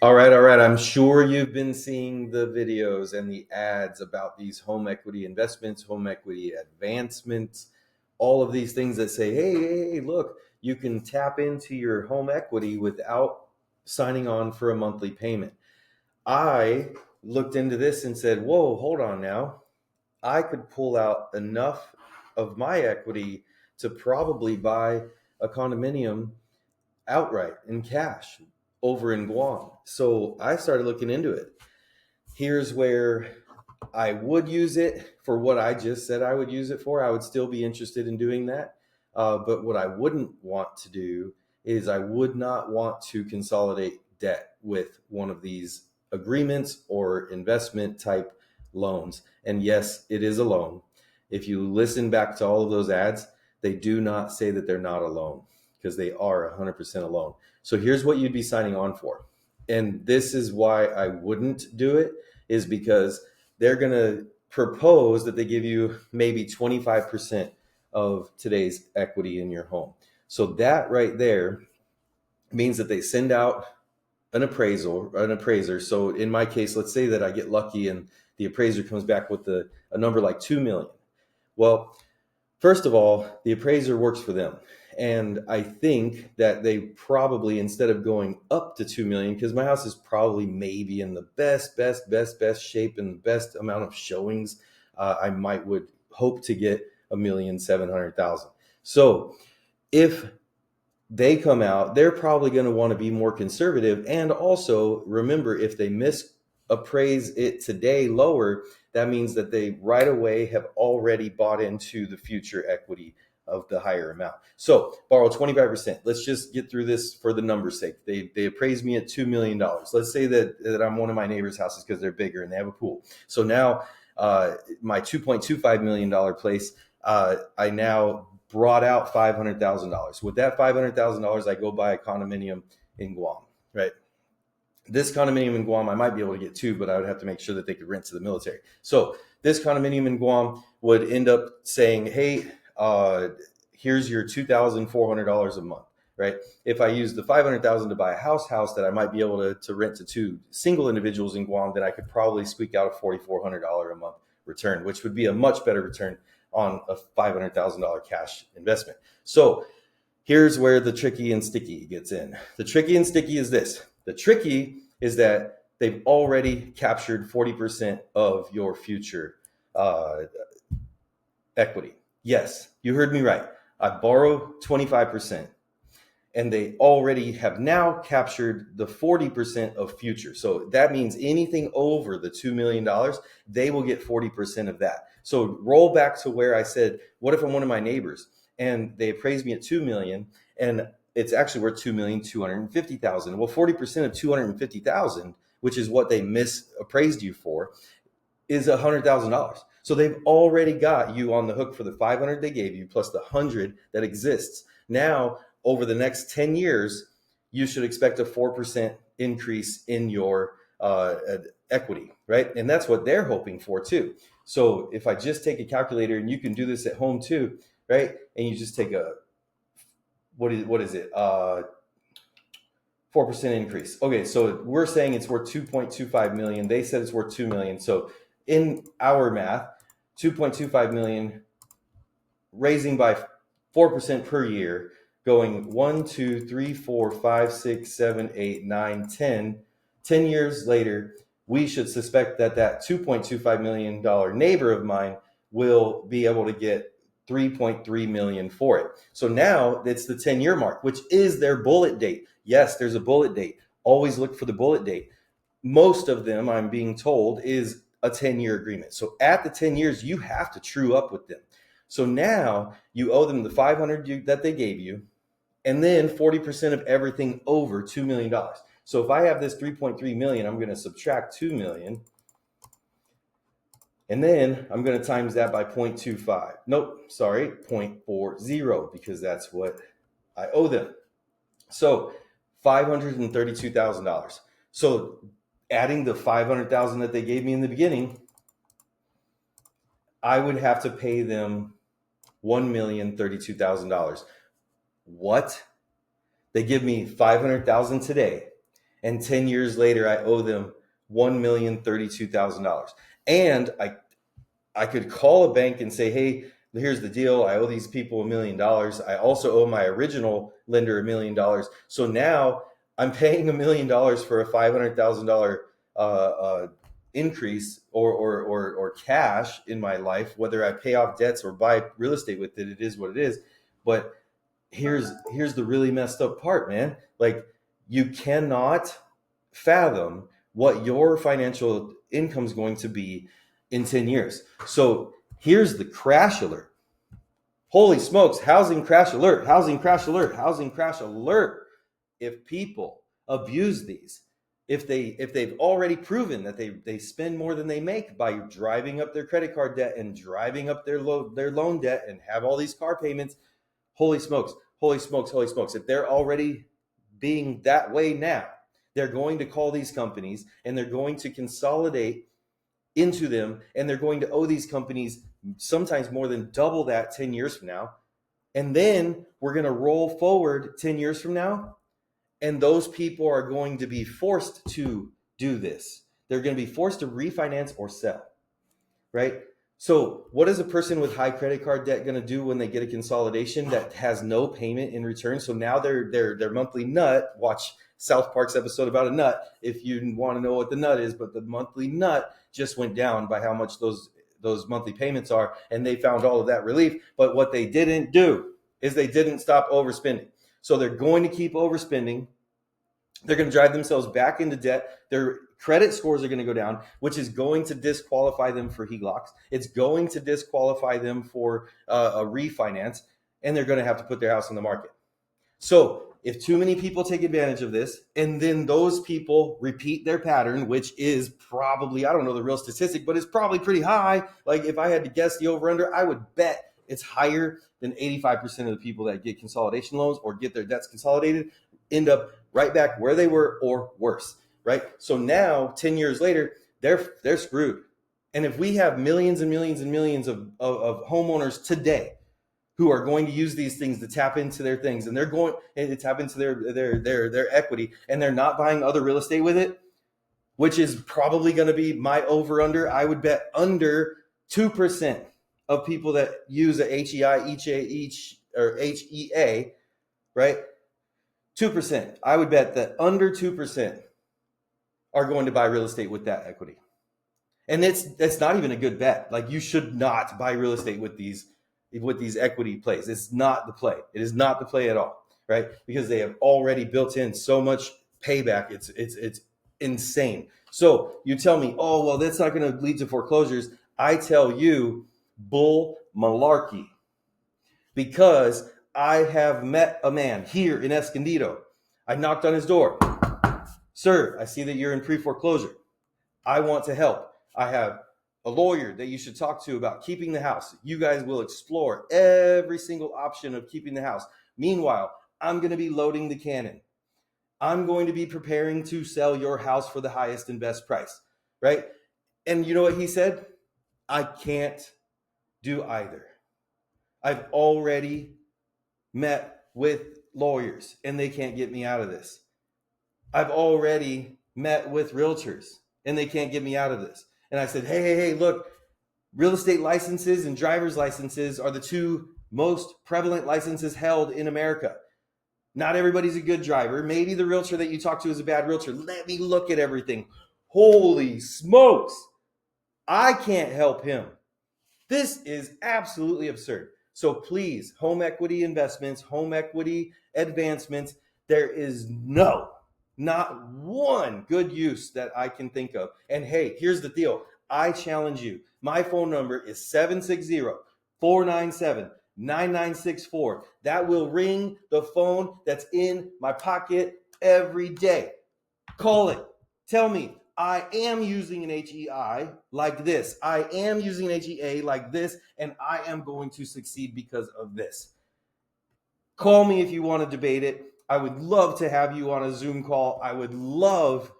All right, all right. I'm sure you've been seeing the videos and the ads about these home equity investments, home equity advancements, all of these things that say, hey, look, you can tap into your home equity without signing on for a monthly payment. I looked into this and said, whoa, hold on now. I could pull out enough of my equity to probably buy a condominium outright in cash over in Guam. So I started looking into it. Here's where I would use it for what I just said I would use it for. I would still be interested in doing that. But what I wouldn't want to do is I would not want to consolidate debt with one of these agreements or investment type loans. And yes, it is a loan. If you listen back to all of those ads, they do not say that they're not a loan because they are 100% a loan. So here's what you'd be signing on for. And this is why I wouldn't do it, is because they're going to propose that they give you maybe 25% of today's equity in your home. So that right there means that they send out an appraiser. So in my case, let's say that I get lucky and the appraiser comes back with a number like 2 million. Well, first of all, the appraiser works for them. And I think that they probably, instead of going up to 2 million, because my house is probably maybe in the best shape and the best amount of showings, I would hope to get 1,700,000. So if they come out, they're probably going to want to be more conservative. And also remember, if they misappraise it today lower, that means that they right away have already bought into the future equity of the higher amount. So borrow 25%. Let's just get through this for the numbers sake. They appraised me at $2 million. Let's say that I'm one of my neighbor's houses because they're bigger and they have a pool. So now my $2.25 million place, I now brought out $500,000. With that $500,000, I go buy a condominium in Guam, right? This condominium in Guam, I might be able to get two, but I would have to make sure that they could rent to the military. So this condominium in Guam would end up saying, hey, here's your $2,400 a month, right? If I use the $500,000 to buy a house that I might be able to rent to two single individuals in Guam, then I could probably squeak out a $4,400 a month return, which would be a much better return on a $500,000 cash investment. So here's where the tricky and sticky gets in. The tricky and sticky is this. The tricky is that they've already captured 40% of your future equity. Yes, you heard me right. I borrow 25%, and they already have now captured the 40% of future. So that means anything over the $2 million, they will get 40% of that. So roll back to where I said, what if I'm one of my neighbors and they appraised me at 2 million and it's actually worth 2,250,000. Well, 40% of 250,000, which is what they misappraised you for, is $100,000. So they've already got you on the hook for the 500 they gave you plus the 100 that exists. Now, over the next 10 years, you should expect a 4% increase in your equity, right? And that's what they're hoping for too. So if I just take a calculator, and you can do this at home too, right? And you just take a, what is it? 4% increase. Okay, so we're saying it's worth 2.25 million. They said it's worth 2 million. So in our math, 2.25 million raising by 4% per year, going 1, 2, 3, 4, 5, 6, 7, 8, 9, 10. 10 years later, we should suspect that $2.25 million neighbor of mine will be able to get 3.3 million for it. So now it's the 10-year mark, which is their bullet date. Yes, there's a bullet date. Always look for the bullet date. Most of them, I'm being told, is a 10-year agreement. So at the 10 years, you have to true up with them. So now you owe them the 500 that they gave you, and then 40% of everything over $2 million. So if I have this 3.3 million, I'm going to subtract 2 million. And then I'm going to times that by 0.25. Nope, sorry, 0.40, because that's what I owe them. So $532,000. So adding the 500,000 that they gave me in the beginning, I would have to pay them $1,032,000. What? They give me 500,000 today, And 10 years later, I owe them $1,032,000. And I could call a bank and say, hey, here's the deal. I owe these people $1 million. I also owe my original lender $1 million. So now I'm paying $1 million for a $500,000 increase or cash in my life. Whether I pay off debts or buy real estate with it, it is what it is. But here's the really messed up part, man. Like, you cannot fathom what your financial income is going to be in 10 years. So here's the crash alert. Holy smokes, housing crash alert, housing crash alert, housing crash alert. If people abuse these, if they've already proven that they spend more than they make by driving up their credit card debt and driving up their loan debt and have all these car payments, holy smokes, holy smokes, holy smokes. If they're already being that way now, they're going to call these companies and they're going to consolidate into them, and they're going to owe these companies sometimes more than double that 10 years from now. And then we're going to roll forward 10 years from now, and those people are going to be forced to do this. They're going to be forced to refinance or sell, right? So what is a person with high credit card debt going to do when they get a consolidation that has no payment in return? So now their monthly nut, watch South Park's episode about a nut if you want to know what the nut is, but the monthly nut just went down by how much those monthly payments are, and they found all of that relief. But what they didn't do is they didn't stop overspending. So they're going to keep overspending. They're going to drive themselves back into debt. Their credit scores are going to go down, which is going to disqualify them for HELOCs. It's going to disqualify them for a refinance, and they're going to have to put their house on the market. So if too many people take advantage of this, and then those people repeat their pattern, which is probably, I don't know the real statistic, but it's probably pretty high. Like, if I had to guess the over under, I would bet it's higher than 85% of the people that get consolidation loans or get their debts consolidated end up right back where they were or worse, right? So now 10 years later, they're screwed. And if we have millions and millions and millions of homeowners today who are going to use these things to tap into their things, and they're going to tap into their equity, and they're not buying other real estate with it, which is probably going to be my over under. I would bet under 2% of people that use a HEA, right? 2%. I would bet that under 2% are going to buy real estate with that equity. And that's not even a good bet. Like, you should not buy real estate with these equity plays. It's not the play. It is not the play at all, right? Because they have already built in so much payback. It's insane. So you tell me, oh, well, that's not going to lead to foreclosures. I tell you, bull malarkey. Because I have met a man here in Escondido. I knocked on his door. Sir, I see that you're in pre-foreclosure. I want to help. I have a lawyer that you should talk to about keeping the house. You guys will explore every single option of keeping the house. Meanwhile, I'm going to be loading the cannon. I'm going to be preparing to sell your house for the highest and best price, right? And you know what he said? I can't do either. I've already met with lawyers and they can't get me out of this. I've already met with realtors and they can't get me out of this. And I said, hey, look, real estate licenses and driver's licenses are the two most prevalent licenses held in America. Not everybody's a good driver. Maybe the realtor that you talk to is a bad realtor. Let me look at everything. Holy smokes. I can't help him. This is absolutely absurd. So please, home equity investments, home equity advancements, there is not one good use that I can think of. And hey, here's the deal. I challenge you. My phone number is 760-497-9964. That will ring the phone that's in my pocket every day. Call it. Tell me, I am using an HEI like this. I am using an HEA like this, and I am going to succeed because of this. Call me if you want to debate it. I would love to have you on a Zoom call. I would love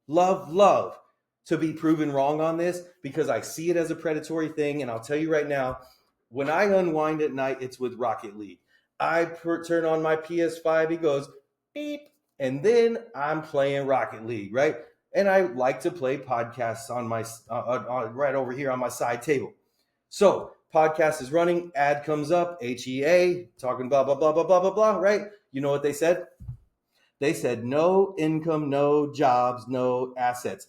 to be proven wrong on this because I see it as a predatory thing. And I'll tell you right now, when I unwind at night, it's with Rocket League. I turn on my PS5. It goes beep, And then I'm playing Rocket League, right? And I like to play podcasts on my right over here on my side table. So podcast is running, ad comes up, HEA, talking blah, blah, blah, blah, blah, blah, blah, right? You know what they said? They said no income, no jobs, no assets.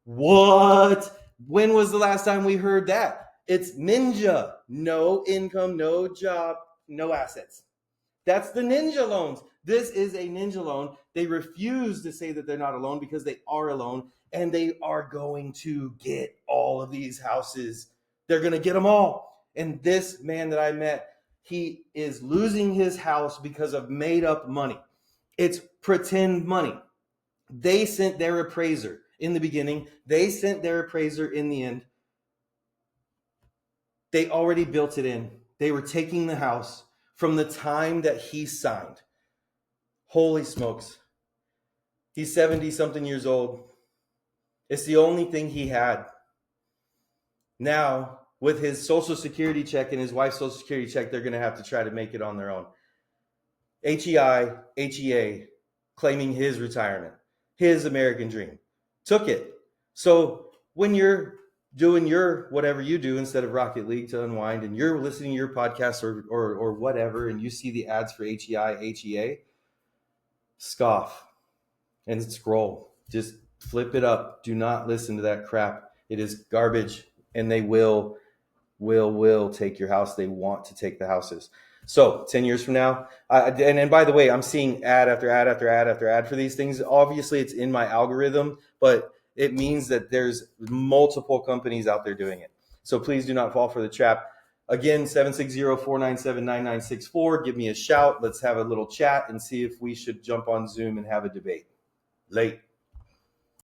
What? When was the last time we heard that? It's Ninja. No income, no job, no assets. That's the Ninja loans. This is a Ninja loan. They refuse to say that they're not a loan because they are a loan, and they are going to get all of these houses. They're going to get them all. And this man that I met, he is losing his house because of made up money. It's pretend money. They sent their appraiser in the beginning. They sent their appraiser in the end. They already built it in. They were taking the house from the time that he signed. Holy smokes. He's 70 something years old. It's the only thing he had. Now, with his Social Security check and his wife's Social Security check, they're going to have to try to make it on their own. HEA, claiming his retirement, his American dream, took it. So when you're doing your whatever you do instead of Rocket League to unwind, and you're listening to your podcast or whatever, and you see the ads for HEA, scoff and scroll. Just flip it up. Do not listen to that crap. It is garbage, and they will take your house. They want to take the houses. So 10 years from now, and by the way, I'm seeing ad after ad after ad after ad for these things. Obviously, it's in my algorithm, but it means that there's multiple companies out there doing it. So please do not fall for the trap. Again, 760-497-9964. Give me a shout. Let's have a little chat and see if we should jump on Zoom and have a debate. Late.